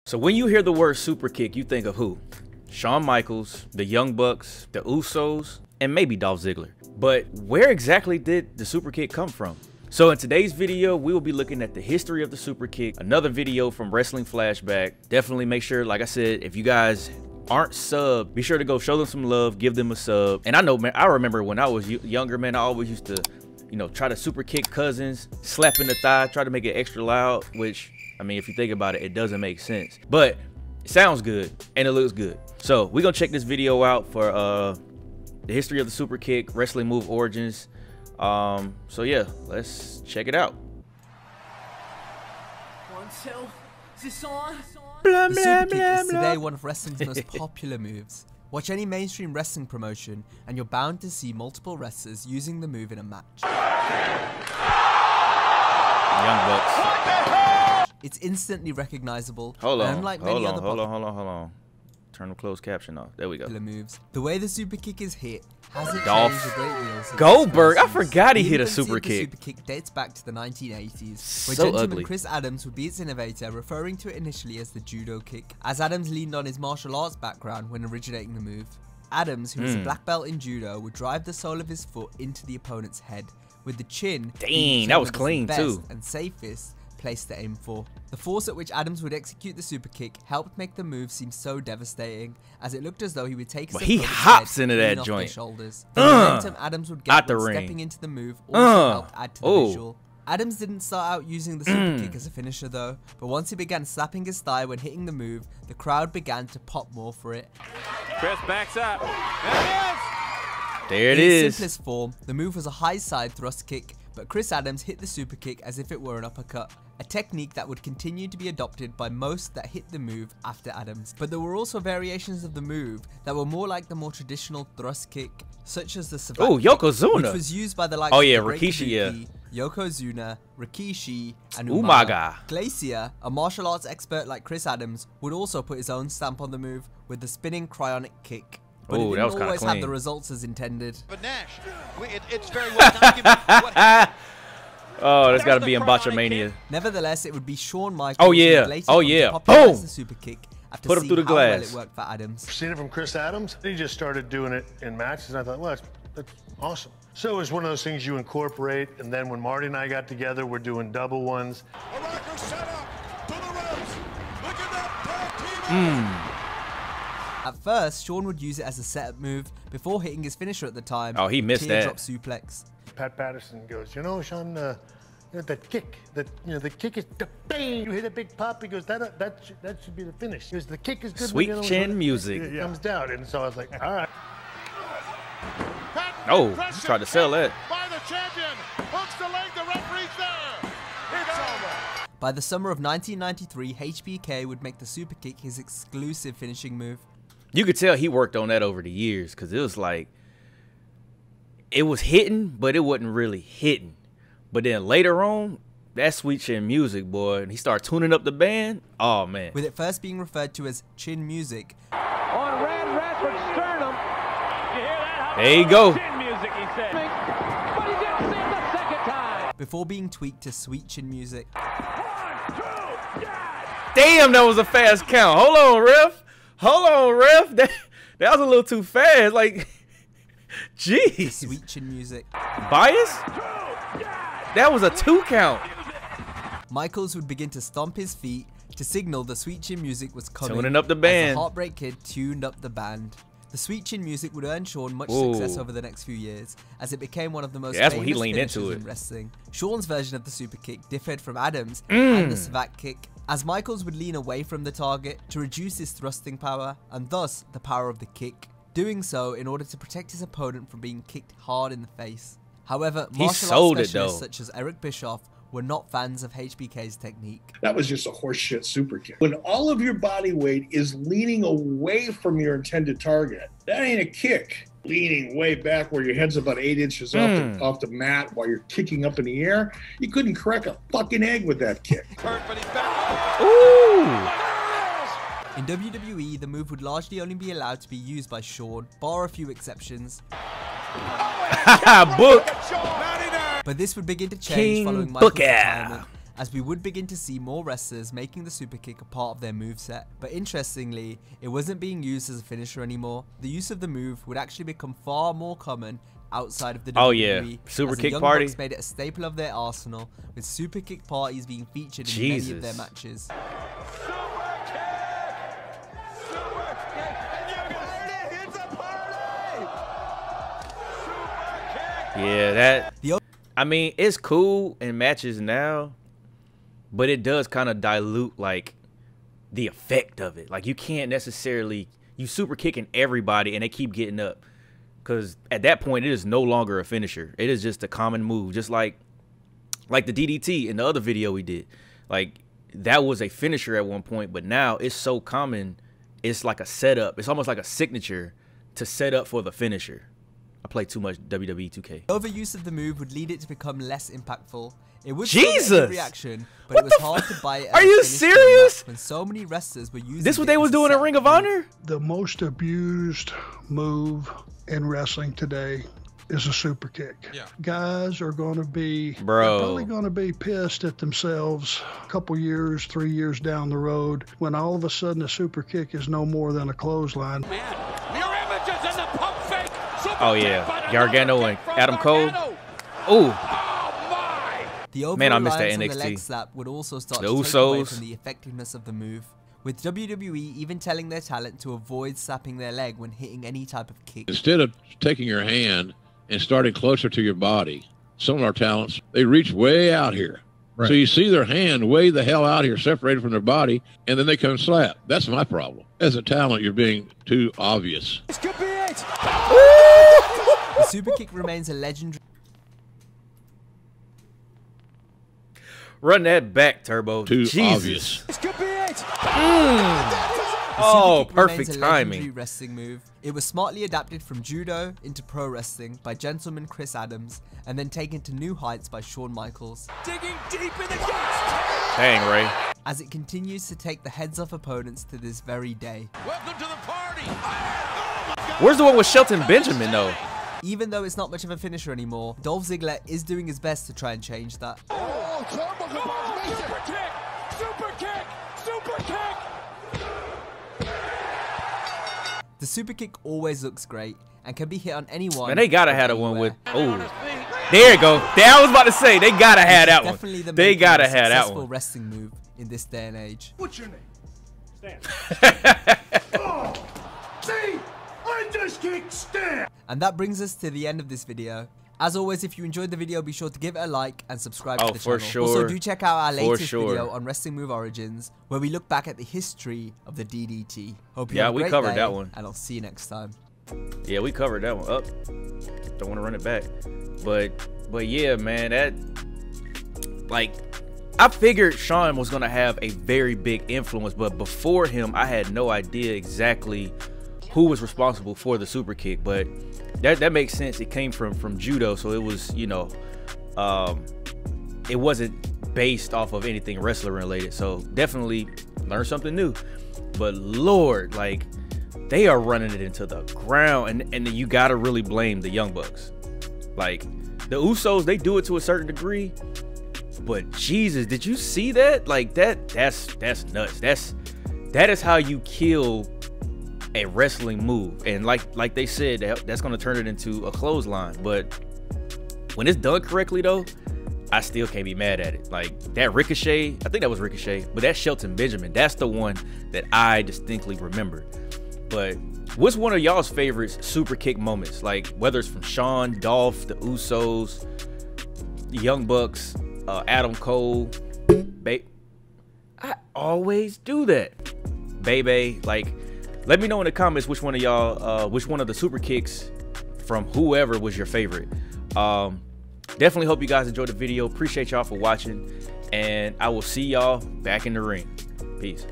So when you hear the word super kick, you think of who? Shawn Michaels, the Young Bucks, the Usos, and maybe Dolph Ziggler. But where exactly did the super kick come from? So in today's video, we will be looking at the history of the super kick, another video from Wrestling Flashback. Definitely make sure, like I said, if you guys aren't subbed, be sure to go show them some love, give them a sub. And I know, man, I remember when I was younger, man, I always used to, you know, try to super kick cousins, slap in the thigh, try to make it extra loud, which, I mean, if you think about it, it doesn't make sense. But it sounds good and it looks good. So we're gonna check this video out for the history of the super kick, wrestling move origins. So yeah, let's check it out. 1, 2, is this on? The super kick is today one of wrestling's most popular moves. Watch any mainstream wrestling promotion and you're bound to see multiple wrestlers using the move in a match. Young Bucks. It's instantly recognizable. Hold on, unlike hold many on, other hold on. Turn the closed caption off. There we go. moves. The way the super kick is hit hasn't Dolph changed a great deal since Goldberg. I its first forgot he use. hit a The super infancy kick. of the super kick dates back to the 1980s, where So gentleman ugly. Chris Adams would be its innovator, referring to it initially as the judo kick, as Adams leaned on his martial arts background when originating the move. Adams, who was a black belt in judo, would drive the sole of his foot into the opponent's head, with the chin being Dang, that was determined as clean the too. best and safest place to aim for. The force at which Adams would execute the super kick helped make the move seem so devastating, as it looked as though he would take his But he opponent's hops head into clean that off their joint. shoulders. The momentum Adams would Out get the when ring. stepping into the move also helped add to the Oh. visual. Adams didn't start out using the super kick as a finisher though, but once he began slapping his thigh when hitting the move, the crowd began to pop more for it. Chris backs up. There it In its is. simplest form, the move was a high side thrust kick, but Chris Adams hit the super kick as if it were an uppercut, a technique that would continue to be adopted by most that hit the move after Adams. But there were also variations of the move that were more like the more traditional thrust kick, such as the Savate Oh, kick, Yokozuna. which was used by the likes Oh, of yeah, the Great Rikishi, yeah. Kabuki, Yokozuna, Rikishi, and Umaga. Glacier, a martial arts expert like Chris Adams, would also put his own stamp on the move with the spinning cryonic kick. But Ooh, it that was didn't kinda always have clean. the results as intended. But Nash, it's very well documented what happened. Oh, that's got to be in Botchamania. Nevertheless, it would be Shawn Michaels Oh, yeah. who would later Oh, come to yeah. popularize Boom. the super kick after Put him seeing through the how well glass. it worked for Adams. Seen it from Chris Adams. He just started doing it in matches, and I thought, well, that's awesome. So it was one of those things you incorporate, and then when Marty and I got together, we're doing double ones. A rocker set up to the ropes. Look at that tag team. At first, Shawn would use it as a setup move before hitting his finisher at the time. Oh, he missed that. Teardrop suplex. Pat Patterson goes, you know, Sean, you know, that kick, the kick is the bang. You hit a big pop. He goes, that should be the finish. He goes, the kick is good. Sweet you know, chin when music. It comes down, and so I was like, all right. Oh, he tried to sell that. By the champion. Hooks the leg. The referee's there. It's over. By the summer of 1993, HBK would make the super kick his exclusive finishing move. You could tell he worked on that over the years because it was like, it was hitting, but it wasn't really hitting. But then later on, that sweet chin music, boy, and he started tuning up the band. Oh, man. With it first being referred to as chin music. On Rand Radford's sternum. You hear that? There you go. Chin music, he said. But he didn't see it the second time. Before being tweaked to sweet chin music. 1, 2, yes. Damn, that was a fast count. Hold on, ref. Hold on, ref. That was a little too fast. Like, jeez. Sweet chin music. Bias? That was a 2 count. Michaels would begin to stomp his feet to signal the sweet chin music was coming. Tuning up the as band. the Heartbreak Kid tuned up the band. The sweet chin music would earn Shawn much Ooh. success over the next few years, as it became one of the most Yeah, that's when he famous leaned into finishers it. in wrestling. Shawn's version of the super kick differed from Adams and the Savate kick, as Michaels would lean away from the target to reduce his thrusting power, and thus the power of the kick, doing so in order to protect his opponent from being kicked hard in the face. However, He martial sold arts it, though. specialists such as Eric Bischoff were not fans of HBK's technique. That was just a horseshit super kick. When all of your body weight is leaning away from your intended target, that ain't a kick. Leaning way back where your head's about 8 inches off the mat while you're kicking up in the air, you couldn't crack a fucking egg with that kick. Hurt, but he's back. Ooh. In WWE, the move would largely only be allowed to be used by Shawn, bar a few exceptions. Book. But this would begin to change King following Michael's Booker. retirement, as we would begin to see more wrestlers making the Superkick a part of their moveset. But interestingly, it wasn't being used as a finisher anymore. The use of the move would actually become far more common outside of the WWE. Oh yeah, Superkick party. Young Bucks made it a staple of their arsenal, with Superkick parties being featured in many of their matches. Yeah, I mean, it's cool in matches now, but it does kind of dilute like the effect of it. Like you can't necessarily, you super kicking everybody and they keep getting up, because at that point it is no longer a finisher. It is just a common move, just like the DDT in the other video we did. Like that was a finisher at one point, but now it's so common, it's like a setup. It's almost like a signature to set up for the finisher. I play too much WWE 2K. Overuse of the move would lead it to become less impactful. It would still get reaction, but it was hard to buy it. Are you serious? When so many wrestlers were using this, what they was doing in Ring of Honor? The most abused move in wrestling today is a super kick. Yeah. Guys are going to be probably going to be pissed at themselves a couple years, 3 years down the road when all of a sudden a super kick is no more than a clothesline. Oh yeah, Gargano and Adam Cole. Ooh. Man, I missed that NXT. The leg slap would also start the to Usos. take away from the effectiveness of the move, with WWE even telling their talent to avoid slapping their leg when hitting any type of kick. Instead of taking your hand and starting closer to your body, some of our talents, they reach way out here. Right. So you see their hand way the hell out here, separated from their body, and then they come slap. That's my problem. As a talent, you're being too obvious. This could be it. The Superkick remains a legendary. Run that back, Turbo. Too Jesus. Obvious. This could be it. Oh, perfect timing. Wrestling move. It was smartly adapted from judo into pro wrestling by gentleman Chris Adams, and then taken to new heights by Shawn Michaels. Digging deep in the guts. Dang, Ray. As it continues to take the heads off opponents to this very day. Welcome to the party. Where's the one with Shelton Benjamin, though? Even though it's not much of a finisher anymore, Dolph Ziggler is doing his best to try and change that. Super kick! Super kick! Super kick! The super kick always looks great and can be hit on anyone. And they gotta have the one with. Oh, there you go. I was about to say they gotta have that one. They gotta have that one. Wrestling move in this day and age. What's your name? Stan. Oh, see, I just kicked Stan. And that brings us to the end of this video. As always, if you enjoyed the video, be sure to give it a like and subscribe to the channel. For sure. Also, do check out our latest video on Wrestling Move Origins, where we look back at the history of the DDT. Hope you have a great covered day, that one. And I'll see you next time. Yeah, we covered that one. Don't want to run it back. But yeah, man, that, like, I figured Shawn was going to have a very big influence, but before him, I had no idea exactly who was responsible for the super kick. But that makes sense. It came from judo, so it was, you know, it wasn't based off of anything wrestling related. So definitely learn something new. But Lord, like, they are running it into the ground, and you gotta really blame the Young Bucks. Like, the Usos, they do it to a certain degree, but Jesus, did you see that? Like, that's nuts. That is how you kill a wrestling move. And like they said, that's gonna turn it into a clothesline. But when it's done correctly though, I still can't be mad at it. Like that Ricochet, I think that was Ricochet, but that Shelton Benjamin, that's the one that I distinctly remember. But what's one of y'all's favorite super kick moments? Like whether it's from Shawn, Dolph, the Usos, the Young Bucks, Adam Cole, I always do that. Bebe, like, let me know in the comments which one of y'all, which one of the super kicks from whoever was your favorite. Definitely hope you guys enjoyed the video. Appreciate y'all for watching, and I will see y'all back in the ring. Peace.